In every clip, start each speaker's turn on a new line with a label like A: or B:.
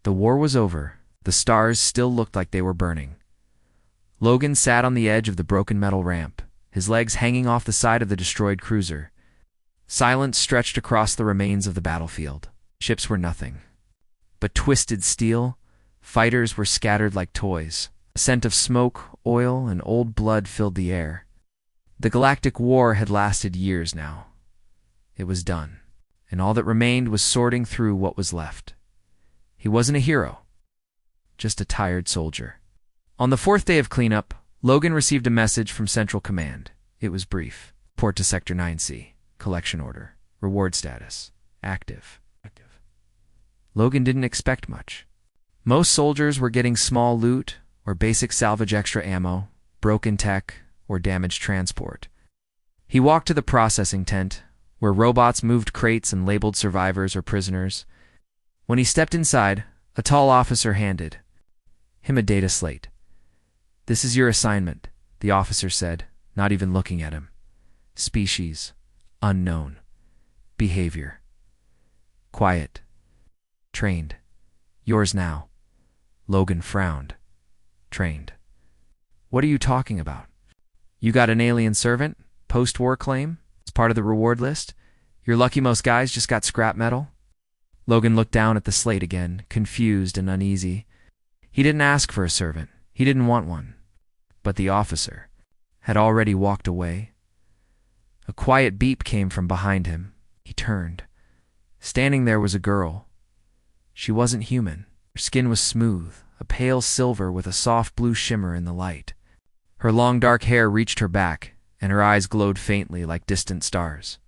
A: The war was over. The stars still looked like they were burning. Logan sat on the edge of the broken metal ramp, his legs hanging off the side of the destroyed cruiser. Silence stretched across the remains of the battlefield. Ships were nothing but twisted steel. Fighters were scattered like toys. A scent of smoke, oil, and old blood filled the air. The Galactic War had lasted years now. It was done, and all that remained was sorting through what was left. He wasn't a hero, just a tired soldier. On the fourth day of cleanup, Logan received a message from Central Command. It was brief. Report to Sector 9C. Collection order. Reward status. Active. Logan didn't expect much. Most soldiers were getting small loot or basic salvage extra ammo, broken tech, or damaged transport. He walked to the processing tent, where robots moved crates and labeled survivors or prisoners. When he stepped inside, a tall officer handed him a data slate. "This is your assignment," the officer said, not even looking at him. "Species: unknown. Behavior: quiet. Trained. Yours now." Logan frowned. Trained. "What are you talking about? You got an alien servant? Post-war claim? It's part of the reward list? You're lucky most guys just got scrap metal?" Logan looked down at the slate again, confused and uneasy. He didn't ask for a servant. He didn't want one. But the officer had already walked away. A quiet beep came from behind him. He turned. Standing there was a girl. She wasn't human. Her skin was smooth, a pale silver with a soft blue shimmer in the light. Her long dark hair reached her back, and her eyes glowed faintly like distant stars.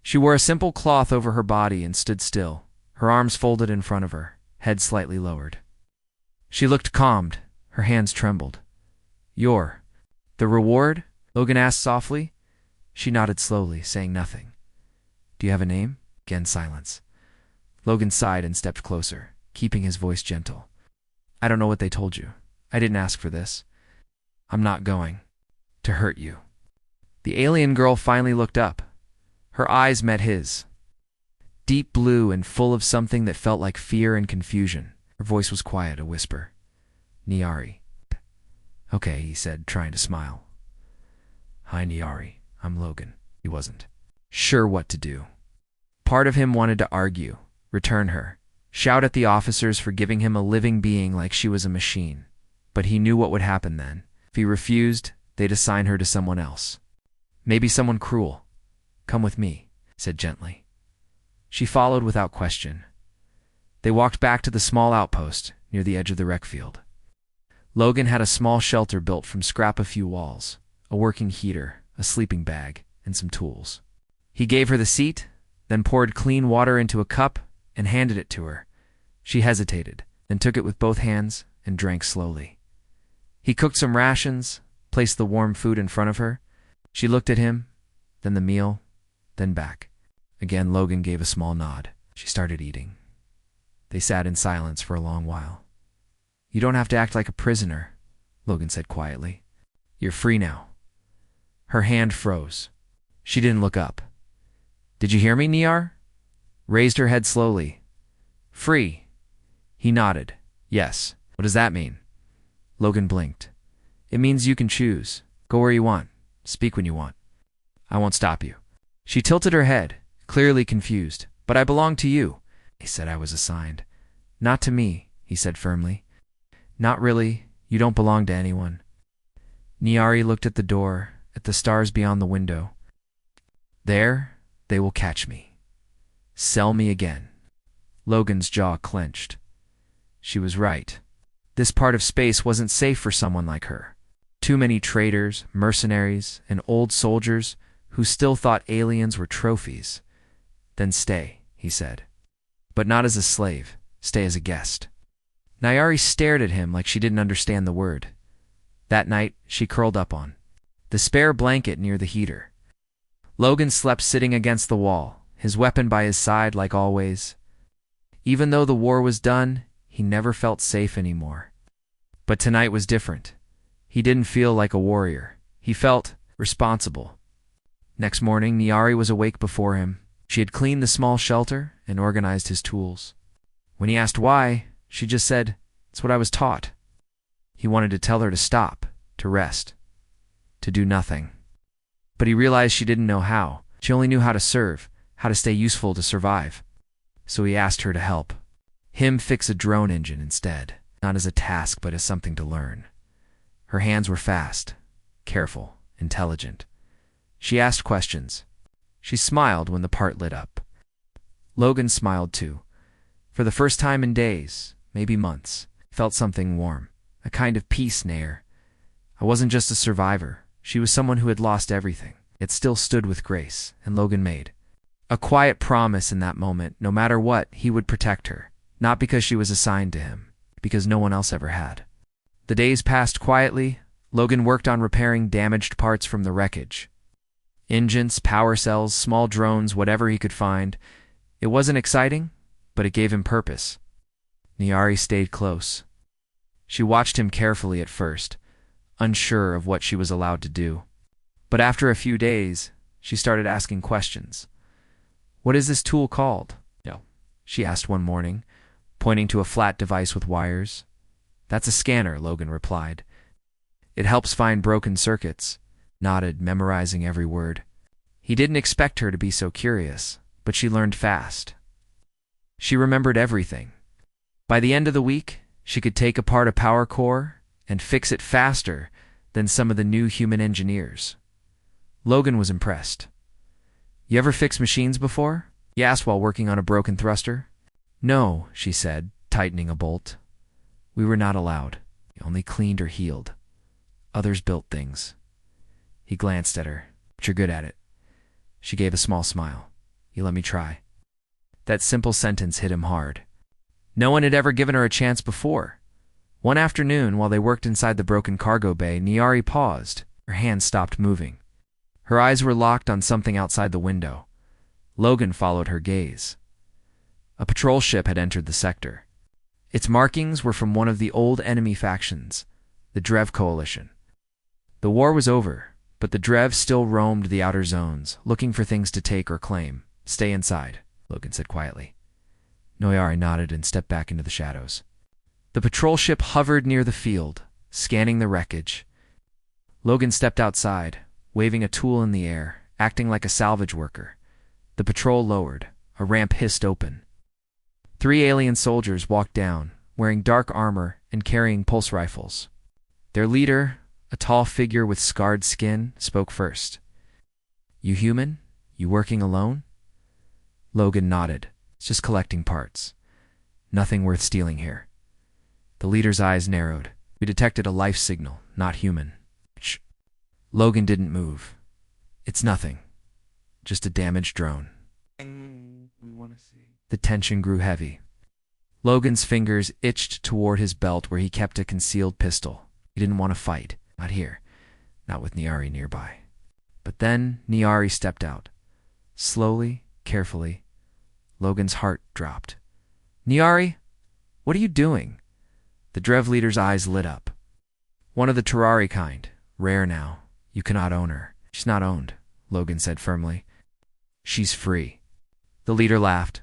A: She wore a simple cloth over her body and stood still, her arms folded in front of her, head slightly lowered. She looked calmed. Her hands trembled. "You're the reward?" Logan asked softly. She nodded slowly, saying nothing. "Do you have a name?" Again silence. Logan sighed and stepped closer, keeping his voice gentle. "I don't know what they told you. I didn't ask for this. I'm not going to hurt you." The alien girl finally looked up. Her eyes met his. Deep blue and full of something that felt like fear and confusion. Her voice was quiet, a whisper. "Niari." "Okay," he said, trying to smile. "Hi, Niari. I'm Logan." He wasn't sure what to do. Part of him wanted to argue, return her, shout at the officers for giving him a living being like she was a machine. But he knew what would happen then. If he refused, they'd assign her to someone else. Maybe someone cruel. "Come with me," he said gently. She followed without question. They walked back to the small outpost near the edge of the rec field. Logan had a small shelter built from scrap a few walls, a working heater, a sleeping bag, and some tools. He gave her the seat, then poured clean water into a cup and handed it to her. She hesitated, then took it with both hands and drank slowly. He cooked some rations, placed the warm food in front of her. She looked at him, then the meal, then back. Again, Logan gave a small nod. She started eating. They sat in silence for a long while. "You don't have to act like a prisoner," Logan said quietly. "You're free now." Her hand froze. She didn't look up. "Did you hear me, Niar?" Raised her head slowly. "Free." He nodded. "Yes." "What does that mean?" Logan blinked. "It means you can choose. Go where you want. Speak when you want. I won't stop you." She tilted her head, clearly confused. "But I belong to you." He said I was assigned. "Not to me," he said firmly. "Not really. You don't belong to anyone." Niari looked at the door, at the stars beyond the window. "There, they will catch me. Sell me again." Logan's jaw clenched. She was right. This part of space wasn't safe for someone like her. Too many traitors, mercenaries, and old soldiers who still thought aliens were trophies. "Then stay," he said. "But not as a slave. Stay as a guest." Niari stared at him like she didn't understand the word. That night, she curled up on the spare blanket near the heater. Logan slept sitting against the wall, his weapon by his side like always. Even though the war was done, he never felt safe anymore. But tonight was different. He didn't feel like a warrior. He felt responsible. Next morning, Niari was awake before him. She had cleaned the small shelter and organized his tools. When he asked why, She just said, "It's what I was taught." He wanted to tell her to stop, to rest, to do nothing. But he realized she didn't know how. She only knew how to serve, how to stay useful to survive. So he asked her to help him fix a drone engine instead, not as a task but as something to learn. Her hands were fast, careful, intelligent. She asked questions. She smiled when the part lit up. Logan smiled too. For the first time in days, maybe months, felt something warm, a kind of peace in air. I wasn't just a survivor. She was someone who had lost everything, yet still stood with grace, and Logan made a quiet promise in that moment. No matter what, he would protect her, not because she was assigned to him, because no one else ever had. The days passed quietly. Logan worked on repairing damaged parts from the wreckage. Engines, power cells, small drones, whatever he could find. It wasn't exciting, but it gave him purpose. Niari stayed close. She watched him carefully at first, unsure of what she was allowed to do. But after a few days, she started asking questions. "What is this tool called?" "No," she asked one morning, pointing to a flat device with wires. "That's a scanner," Logan replied. "It helps find broken circuits," nodded, memorizing every word. He didn't expect her to be so curious, but she learned fast. She remembered everything. By the end of the week, she could take apart a power core and fix it faster than some of the new human engineers. Logan was impressed. "You ever fix machines before?" he asked while working on a broken thruster. "No," she said, tightening a bolt. "We were not allowed. We only cleaned or healed. Others built things." He glanced at her. "But you're good at it." She gave a small smile. "You let me try." That simple sentence hit him hard. No one had ever given her a chance before. One afternoon, while they worked inside the broken cargo bay, Niari paused. Her hands stopped moving. Her eyes were locked on something outside the window. Logan followed her gaze. A patrol ship had entered the sector. Its markings were from one of the old enemy factions, the Drev Coalition. The war was over, but the Drev still roamed the outer zones, looking for things to take or claim. "Stay inside," Logan said quietly. Niari nodded and stepped back into the shadows. The patrol ship hovered near the field, scanning the wreckage. Logan stepped outside, waving a tool in the air, acting like a salvage worker. The patrol lowered. A ramp hissed open. 3 alien soldiers walked down, wearing dark armor and carrying pulse rifles. Their leader, a tall figure with scarred skin, spoke first. "You human? You working alone?" Logan nodded. "It's just collecting parts. Nothing worth stealing here." The leader's eyes narrowed. "We detected a life signal, not human." Shh. Logan didn't move. "It's nothing. Just a damaged drone."
B: We want to see.
A: The tension grew heavy. Logan's fingers itched toward his belt where he kept a concealed pistol. He didn't want to fight. Not here. Not with Niari nearby. But then Niari stepped out. Slowly, carefully. Logan's heart dropped. "Niari, what are you doing?" The Drev leader's eyes lit up. "One of the Terrari kind. Rare now. You cannot own her." "She's not owned," Logan said firmly. "She's free." The leader laughed.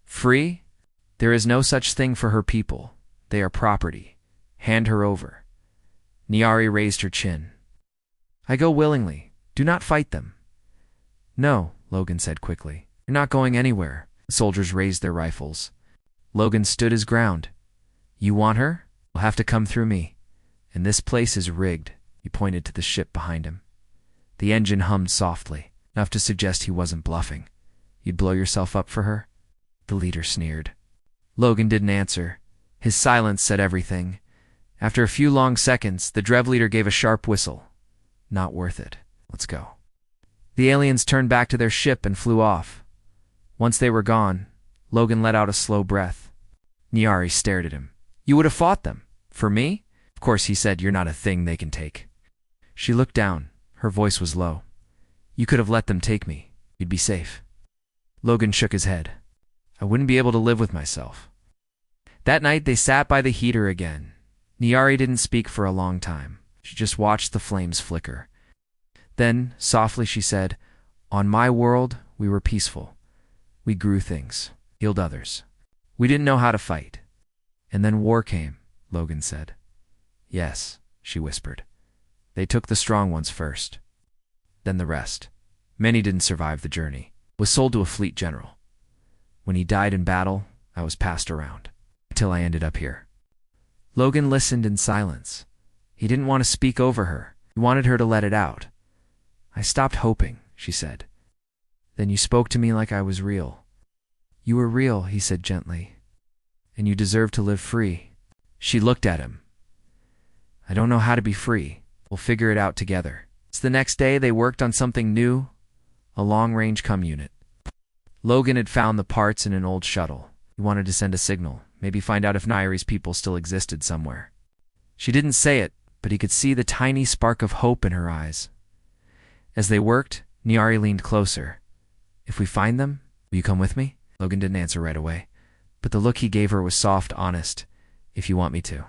A: "Free? There is no such thing for her people. They are property. Hand her over." Niari raised her chin. "I go willingly. Do not fight them." "No," Logan said quickly. "You're not going anywhere." The soldiers raised their rifles. Logan stood his ground. "You want her? You'll have to come through me. And this place is rigged." He pointed to the ship behind him. The engine hummed softly, enough to suggest he wasn't bluffing. "You'd blow yourself up for her?" The leader sneered. Logan didn't answer. His silence said everything. After a few long seconds, the Drev leader gave a sharp whistle. "Not worth it. Let's go." The aliens turned back to their ship and flew off. Once they were gone, Logan let out a slow breath. Niari stared at him. "You would have fought them. For me?" "Of course," he said. "You're not a thing they can take." She looked down. Her voice was low. "You could have let them take me. You'd be safe." Logan shook his head. "I wouldn't be able to live with myself." That night they sat by the heater again. Niari didn't speak for a long time. She just watched the flames flicker. Then, softly she said, "On my world, we were peaceful. We grew things, healed others. We didn't know how to fight. And then war came, Logan said. Yes, she whispered. They took the strong ones first. Then the rest. Many didn't survive the journey. Was sold to a fleet general. When he died in battle, I was passed around. Until I ended up here. Logan listened in silence. He didn't want to speak over her. He wanted her to let it out. I stopped hoping, she said. Then you spoke to me like I was real. You were real, he said gently. And you deserve to live free. She looked at him. I don't know how to be free. We'll figure it out together. So the next day they worked on something new, a long-range comm unit. Logan had found the parts in an old shuttle. He wanted to send a signal, maybe find out if Nairi's people still existed somewhere. She didn't say it, but he could see the tiny spark of hope in her eyes. As they worked, Nairi leaned closer. If we find them, will you come with me? Logan didn't answer right away, but the look he gave her was soft, honest. If you want me to.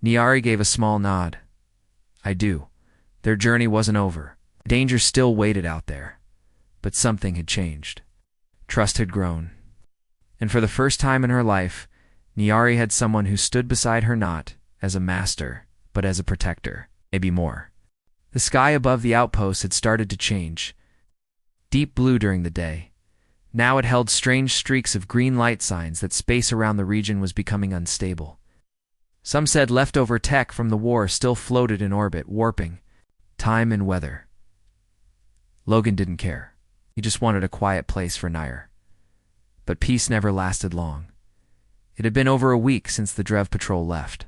A: Nairi gave a small nod. I do. Their journey wasn't over. Danger still waited out there. But something had changed. Trust had grown. And for the first time in her life, Nairi had someone who stood beside her not as a master, but as a protector, maybe more. The sky above the outpost had started to change. Deep blue during the day. Now it held strange streaks of green light signs that space around the region was becoming unstable. Some said leftover tech from the war still floated in orbit, warping time and weather. Logan didn't care. He just wanted a quiet place for Nair. But peace never lasted long. It had been over a week since the Drev patrol left.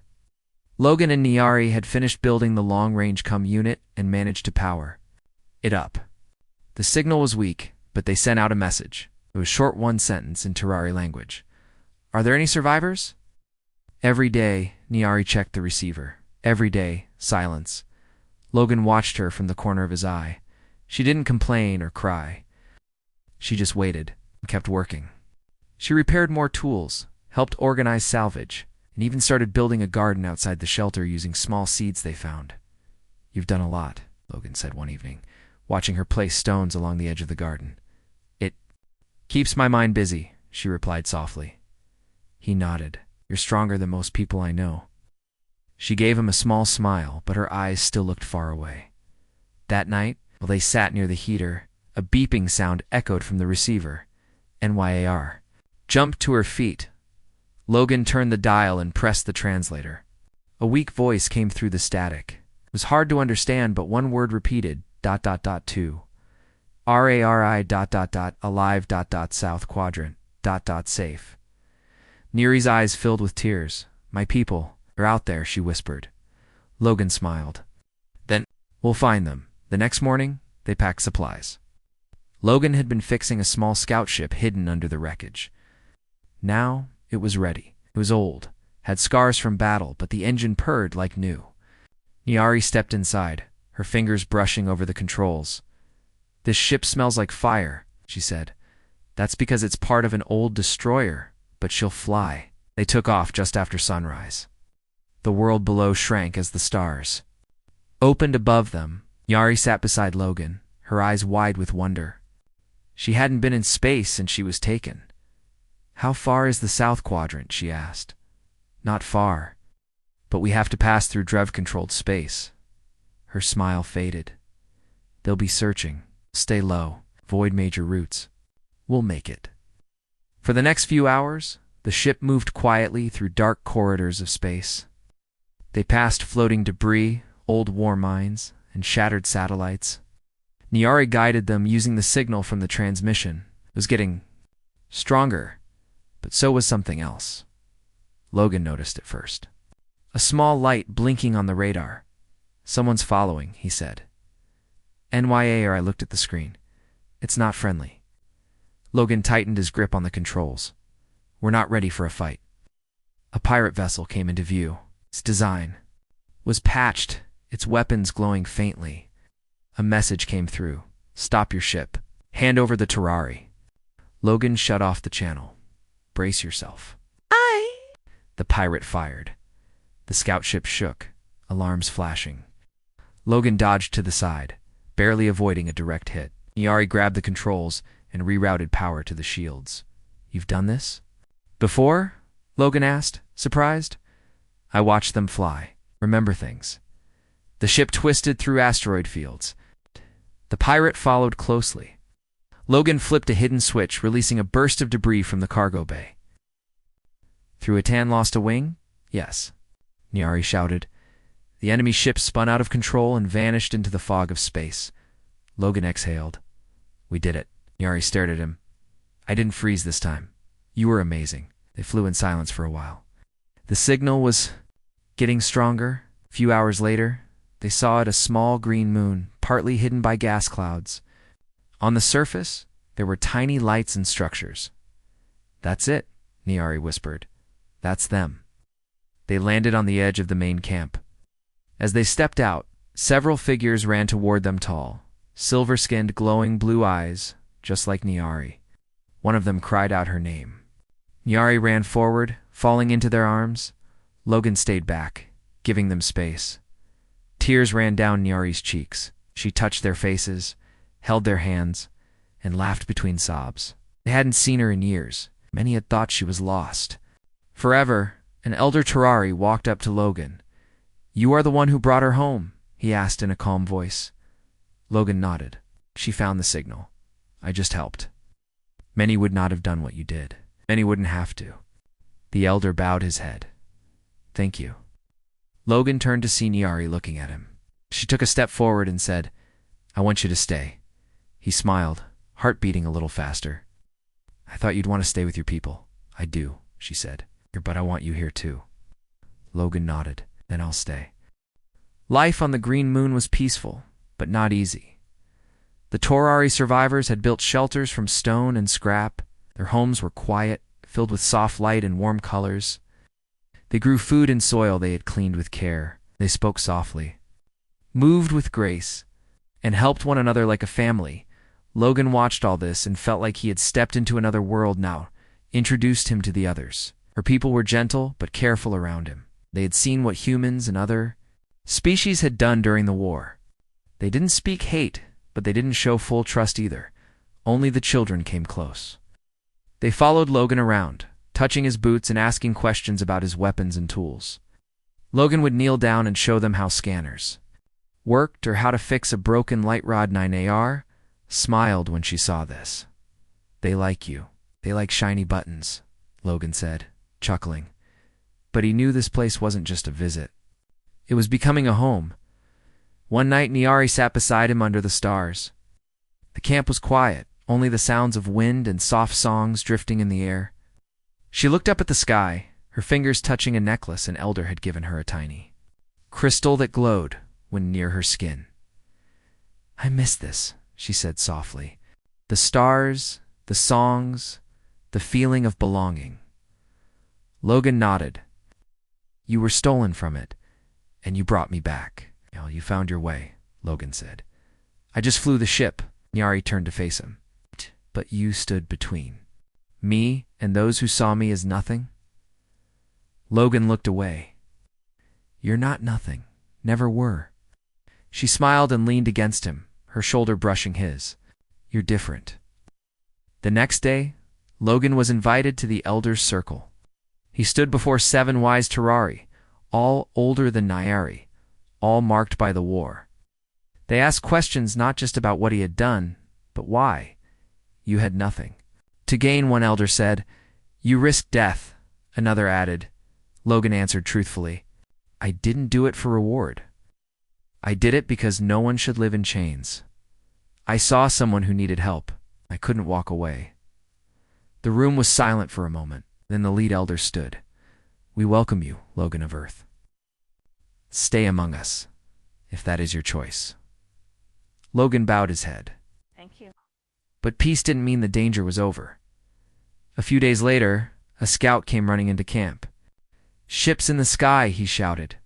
A: Logan and Nairi had finished building the long-range comm unit and managed to power it up. The signal was weak, but they sent out a message. It was short, one sentence in Terrari language. Are there any survivors? Every day, Nairi checked the receiver. Every day, silence. Logan watched her from the corner of his eye. She didn't complain or cry. She just waited and kept working. She repaired more tools, helped organize salvage, and even started building a garden outside the shelter using small seeds they found. You've done a lot, Logan said one evening, watching her place stones along the edge of the garden. It keeps my mind busy, she replied softly. He nodded. You're stronger than most people I know. She gave him a small smile, but her eyes still looked far away. That night, while they sat near the heater, a beeping sound echoed from the receiver. NYAR. Jumped to her feet. Logan turned the dial and pressed the translator. A weak voice came through the static. It was hard to understand, but one word repeated, ... 2. RARI ... alive ... south quadrant ... safe. Neri's eyes filled with tears. My people are out there, she whispered. Logan smiled. Then, we'll find them. The next morning, they packed supplies. Logan had been fixing a small scout ship hidden under the wreckage. Now, it was ready. It was old, had scars from battle, but the engine purred like new. Nairi stepped inside, her fingers brushing over the controls. This ship smells like fire, she said. That's because it's part of an old destroyer, but she'll fly. They took off just after sunrise. The world below shrank as the stars opened above them. Nairi sat beside Logan, her eyes wide with wonder. She hadn't been in space since she was taken. How far is the south quadrant, she asked. Not far, but we have to pass through Drev-controlled space. Her smile faded. They'll be searching. Stay low. Avoid major routes. We'll make it. For the next few hours, the ship moved quietly through dark corridors of space. They passed floating debris, old war mines, and shattered satellites. Nairi guided them using the signal from the transmission. It was getting stronger, but so was something else. Logan noticed it first. A small light blinking on the radar. Someone's following, he said. NYA, I looked at the screen. It's not friendly. Logan tightened his grip on the controls. We're not ready for a fight. A pirate vessel came into view. Its design was patched, its weapons glowing faintly. A message came through. Stop your ship. Hand over the Terrari. Logan shut off the channel. Brace yourself. The pirate fired. The scout ship shook, alarms flashing. Logan dodged to the side, barely avoiding a direct hit. Nairi grabbed the controls and rerouted power to the shields. You've done this? Before? Logan asked, surprised. I watched them fly. Remember things. The ship twisted through asteroid fields. The pirate followed closely. Logan flipped a hidden switch, releasing a burst of debris from the cargo bay. Thruatan lost a wing? Yes, Nyari shouted. The enemy ship spun out of control and vanished into the fog of space. Logan exhaled. We did it. Nyari stared at him. I didn't freeze this time. You were amazing. They flew in silence for a while. The signal was getting stronger. A few hours later, they saw it a small green moon, partly hidden by gas clouds. On the surface, there were tiny lights and structures. That's it, Nyari whispered. That's them. They landed on the edge of the main camp. As they stepped out, several figures ran toward them tall, silver-skinned, glowing blue eyes, just like Nyari. One of them cried out her name. Nyari ran forward, falling into their arms. Logan stayed back, giving them space. Tears ran down Nyari's cheeks. She touched their faces, held their hands, and laughed between sobs. They hadn't seen her in years. Many had thought she was lost. Forever, an elder Terrari walked up to Logan. You are the one who brought her home, he asked in a calm voice. Logan nodded. She found the signal. I just helped. Many would not have done what you did. Many wouldn't have to. The elder bowed his head. Thank you. Logan turned to see Nyari looking at him. She took a step forward and said, I want you to stay. He smiled, heart beating a little faster. I thought you'd want to stay with your people. I do, she said. But I want you here too. Logan nodded. Then I'll stay. Life on the green moon was peaceful, but not easy. The Torari survivors had built shelters from stone and scrap. Their homes were quiet, filled with soft light and warm colors. They grew food in soil they had cleaned with care. They spoke softly, moved with grace, and helped one another like a family. Logan watched all this and felt like he had stepped into another world now, introduced him to the others. Her people were gentle but careful around him. They had seen what humans and other species had done during the war. They didn't speak hate, but they didn't show full trust either. Only the children came close. They followed Logan around, touching his boots and asking questions about his weapons and tools. Logan would kneel down and show them how scanners worked or how to fix a broken light rod 9AR. Smiled when she saw this. They like you. They like shiny buttons, Logan said, chuckling. But he knew this place wasn't just a visit. It was becoming a home. One night, Nyari sat beside him under the stars. The camp was quiet, only the sounds of wind and soft songs drifting in the air. She looked up at the sky, her fingers touching a necklace an elder had given her, a tiny crystal that glowed when near her skin. I miss this, she said softly. The stars, the songs, the feeling of belonging. Logan nodded. You were stolen from it, and you brought me back. You found your way, Logan said. I just flew the ship. Nyari turned to face him. But you stood between me and those who saw me as nothing? Logan looked away. You're not nothing. Never were. She smiled and leaned against him, her shoulder brushing his. You're different. The next day, Logan was invited to the Elder's Circle. He stood before 7 wise Terrari, all older than Nyari, all marked by the war. They asked questions not just about what he had done, but why. You had nothing to gain, one elder said. You risked death, another added. Logan answered truthfully. I didn't do it for reward. I did it because no one should live in chains. I saw someone who needed help. I couldn't walk away. The room was silent for a moment. Then the lead elder stood. We welcome you, Logan of Earth. Stay among us, if that is your choice. Logan bowed his head.
C: Thank you.
A: But peace didn't mean the danger was over. A few days later, a scout came running into camp. Ships in the sky, he shouted.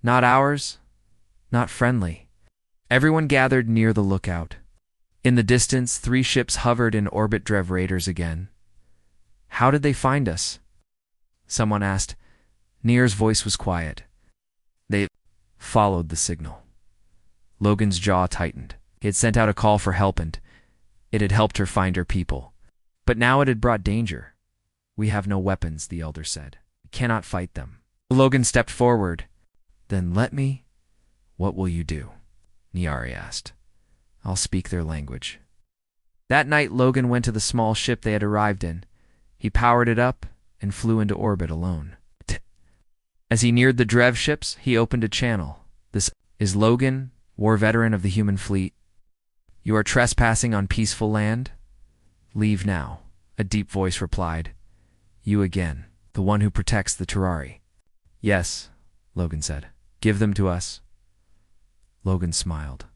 A: Not ours, not friendly. Everyone gathered near the lookout. In the distance, 3 ships hovered in orbit. Drev raiders again. How did they find us? Someone asked. Nir's voice was quiet. They followed the signal. Logan's jaw tightened. He had sent out a call for help and it had helped her find her people. But now it had brought danger. We have no weapons, the elder said. We cannot fight them. Logan stepped forward. Then let me. What will you do? Niari asked. I'll speak their language. That night, Logan went to the small ship they had arrived in. He powered it up and flew into orbit alone. As he neared the Drev ships, he opened a channel. This is Logan, war veteran of the human fleet. You are trespassing on peaceful land? Leave now, a deep voice replied. You again, the one who protects the Terrari. Yes, Logan said. Give them to us. Logan smiled.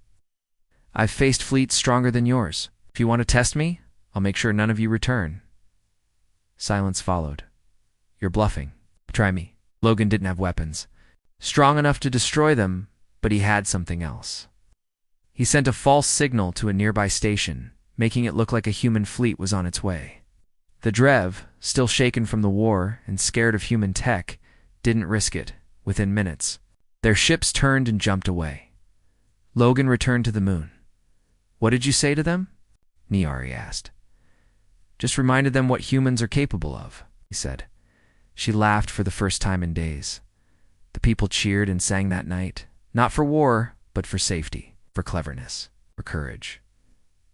A: I've faced fleets stronger than yours. If you want to test me, I'll make sure none of you return. Silence followed. You're bluffing. Try me. Logan didn't have weapons. Strong enough to destroy them, but he had something else. He sent a false signal to a nearby station, making it look like a human fleet was on its way. The Drev, still shaken from the war and scared of human tech, didn't risk it. Within minutes, their ships turned and jumped away. Logan returned to the moon. What did you say to them? Niari asked. Just reminded them what humans are capable of, he said. She laughed for the first time in days. The people cheered and sang that night, not for war, but for safety, for cleverness, for courage.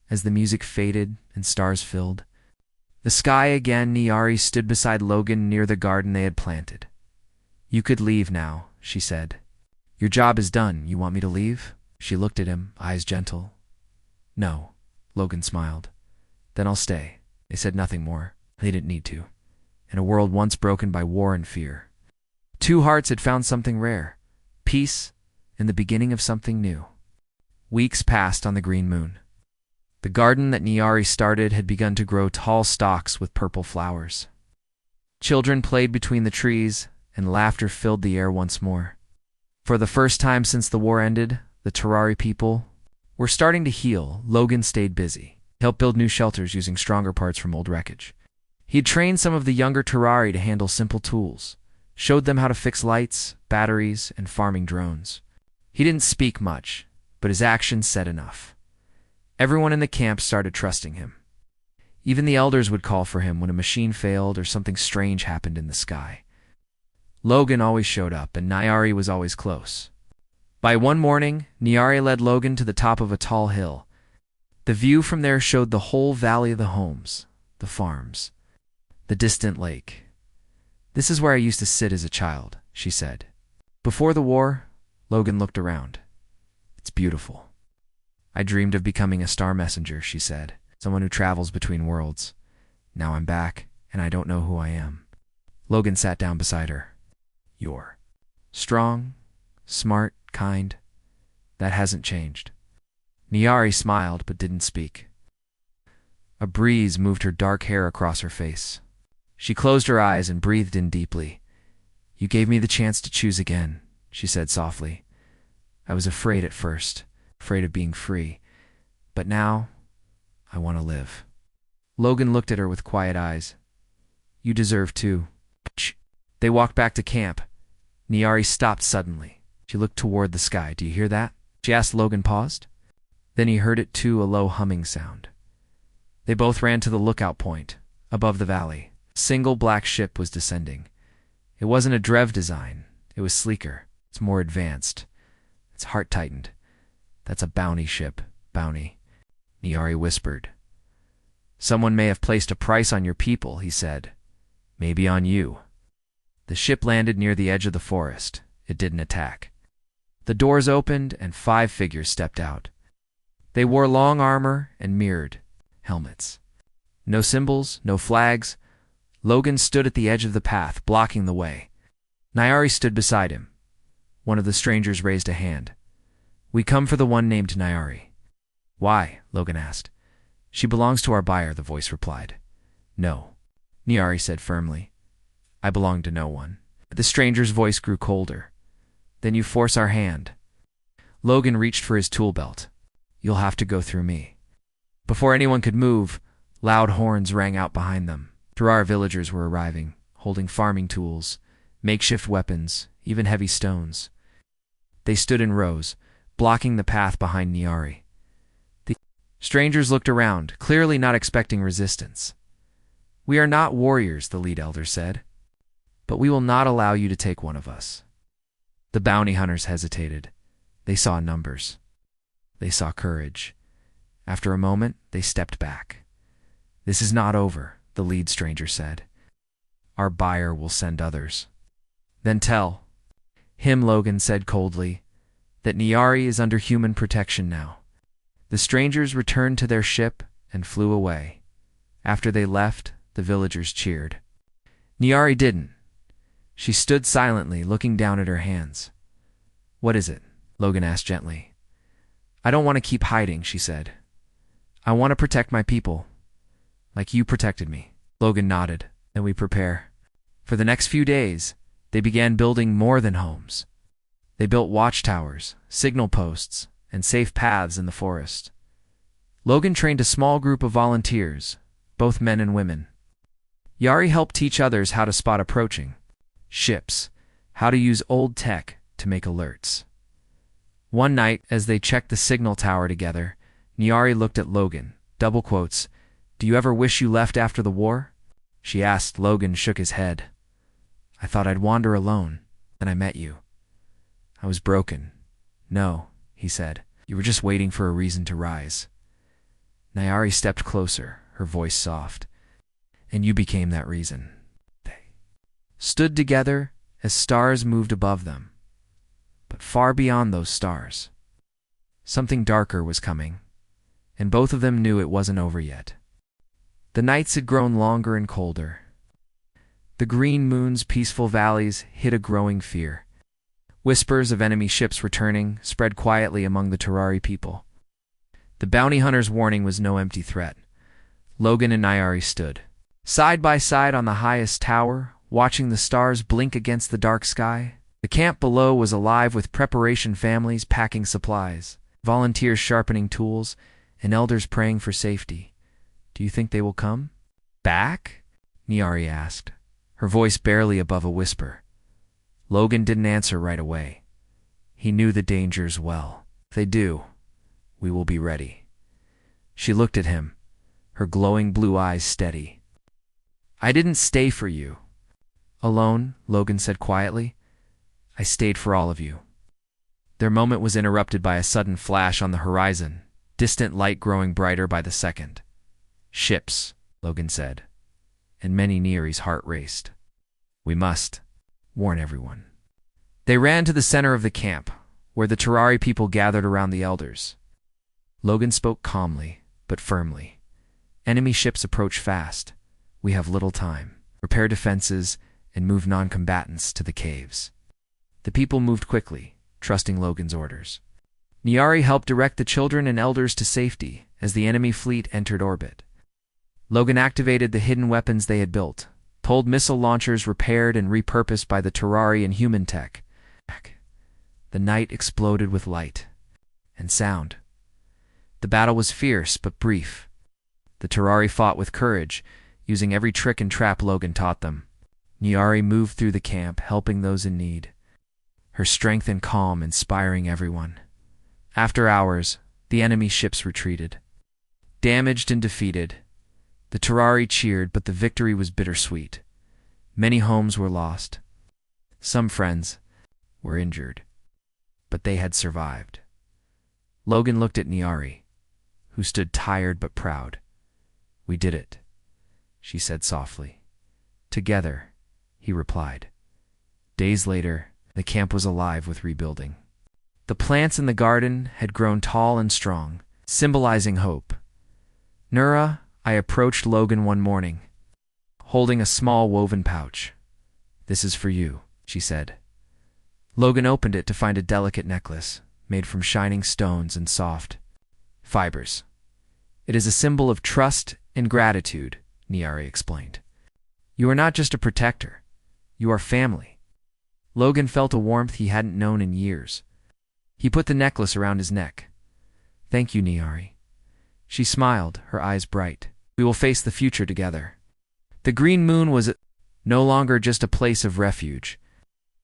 A: As the music faded and stars filled the sky again, Niari stood beside Logan near the garden they had planted. You could leave now, she said. Your job is done. You want me to leave? She looked at him, eyes gentle. No, Logan smiled. Then I'll stay. They said nothing more. They didn't need to. In a world once broken by war and fear, two hearts had found something rare, peace and the beginning of something new. Weeks passed on the green moon. The garden that Niari started had begun to grow tall stalks with purple flowers. Children played between the trees, and laughter filled the air once more. For the first time since the war ended, the Terrari people were starting to heal. Logan stayed busy. He helped build new shelters using stronger parts from old wreckage. He'd trained some of the younger Terrari to handle simple tools, showed them how to fix lights, batteries, and farming drones. He didn't speak much, but his actions said enough. Everyone in the camp started trusting him. Even the elders would call for him when a machine failed or something strange happened in the sky. Logan always showed up, and Niari was always close. By one morning, Niari led Logan to the top of a tall hill. The view from there showed the whole valley of the homes, the farms, the distant lake. This is where I used to sit as a child, she said. Before the war, Logan looked around. It's beautiful. I dreamed of becoming a star messenger, she said, someone who travels between worlds. Now I'm back, and I don't know who I am. Logan sat down beside her. You're strong, smart, kind. That hasn't changed. Niari smiled but didn't speak. A breeze moved her dark hair across her face. She closed her eyes and breathed in deeply. You gave me the chance to choose again, she said softly. I was afraid at first, afraid of being free. But now, I want to live. Logan looked at her with quiet eyes. You deserve to. They walked back to camp. Niari stopped suddenly. She looked toward the sky. Do you hear that? She asked. Logan paused. Then he heard it too, a low humming sound. They both ran to the lookout point, above the valley. A single black ship was descending. It wasn't a Drev design. It was sleeker. It's more advanced. Its heart tightened. That's a bounty ship. Bounty. Niari whispered. Someone may have placed a price on your people, he said. Maybe on you. The ship landed near the edge of the forest. It didn't attack. The doors opened and 5 figures stepped out. They wore long armor and mirrored helmets. No symbols, no flags. Logan stood at the edge of the path, blocking the way. Niari stood beside him. One of the strangers raised a hand. We come for the one named Niari. Why? Logan asked. She belongs to our buyer, the voice replied. No, Niari said firmly. I belong to no one. The stranger's voice grew colder. Then you force our hand. Logan reached for his tool belt. You'll have to go through me. Before anyone could move, loud horns rang out behind them. Terrar villagers were arriving, holding farming tools, makeshift weapons, even heavy stones. They stood in rows, blocking the path behind Niari. The strangers looked around, clearly not expecting resistance. We are not warriors, the lead elder said. but we will not allow you to take one of us." The bounty hunters hesitated. They saw numbers. They saw courage. After a moment, they stepped back. "This is not over," the lead stranger said. "Our buyer will send others." "Then tell him," Logan said coldly, "that Nyari is under human protection now." The strangers returned to their ship and flew away. After they left, the villagers cheered. Nyari didn't. She stood silently, looking down at her hands. "What is it?" Logan asked gently. "I don't want to keep hiding," she said. "I want to protect my people, like you protected me." Logan nodded. "Then we prepare." For the next few days, they began building more than homes. They built watchtowers, signal posts, and safe paths in the forest. Logan trained a small group of volunteers, both men and women. Yari helped teach others how to spot approaching ships, how to use old tech to make alerts. One night, as they checked the signal tower together, Nyari looked at Logan, double quotes, "Do you ever wish you left after the war?" she asked. Logan shook his head. "I thought I'd wander alone, then I met you. I was broken." "No," he said. "You were just waiting for a reason to rise." Nyari stepped closer, her voice soft. "And you became that reason." They stood together as stars moved above them. But far beyond those stars, something darker was coming, and both of them knew it wasn't over yet. The nights had grown longer and colder. The green moon's peaceful valleys hid a growing fear. Whispers of enemy ships returning spread quietly among the Terrari people. The bounty hunter's warning was no empty threat. Logan and Nyari stood side by side on the highest tower, watching the stars blink against the dark sky. The camp below was alive with preparation families packing supplies, volunteers sharpening tools, and elders praying for safety. "Do you think they will come back?" Nyari asked, her voice barely above a whisper. Logan didn't answer right away. He knew the dangers well. "If they do, we will be ready." She looked at him, her glowing blue eyes steady. "I didn't stay for you alone," Logan said quietly. "I stayed for all of you." Their moment was interrupted by a sudden flash on the horizon, distant light growing brighter by the second. "Ships," Logan said, and many Nyari's heart raced. "We must warn everyone." They ran to the center of the camp, where the Terrari people gathered around the elders. Logan spoke calmly, but firmly. "Enemy ships approach fast. We have little time. Repair defenses and move non-combatants to the caves." The people moved quickly, trusting Logan's orders. Nyari helped direct the children and elders to safety as the enemy fleet entered orbit. Logan activated the hidden weapons they had built, told missile launchers repaired and repurposed by the Terrari and human tech. The night exploded with light and sound. The battle was fierce but brief. The Terrari fought with courage, using every trick and trap Logan taught them. Nyari moved through the camp, helping those in need, her strength and calm inspiring everyone. After hours, the enemy ships retreated. Damaged and defeated, the Terrari cheered, but the victory was bittersweet. Many homes were lost. Some friends were injured, but they had survived. Logan looked at Nyari, who stood tired but proud. "We did it," she said softly. "Together," he replied. Days later, the camp was alive with rebuilding. The plants in the garden had grown tall and strong, symbolizing hope. "Nura," I approached Logan one morning, holding a small woven pouch. "This is for you," she said. Logan opened it to find a delicate necklace, made from shining stones and soft fibers. "It is a symbol of trust and gratitude," Nyari explained. "You are not just a protector, you are family." Logan felt a warmth he hadn't known in years. He put the necklace around his neck. "Thank you, Nyari." She smiled, her eyes bright. "We will face the future together." The green moon was no longer just a place of refuge.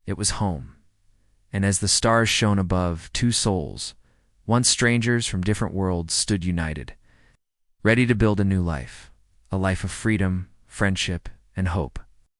A: It was home. And as the stars shone above, two souls, once strangers from different worlds, stood united, ready to build a new life, a life of freedom, friendship, and hope.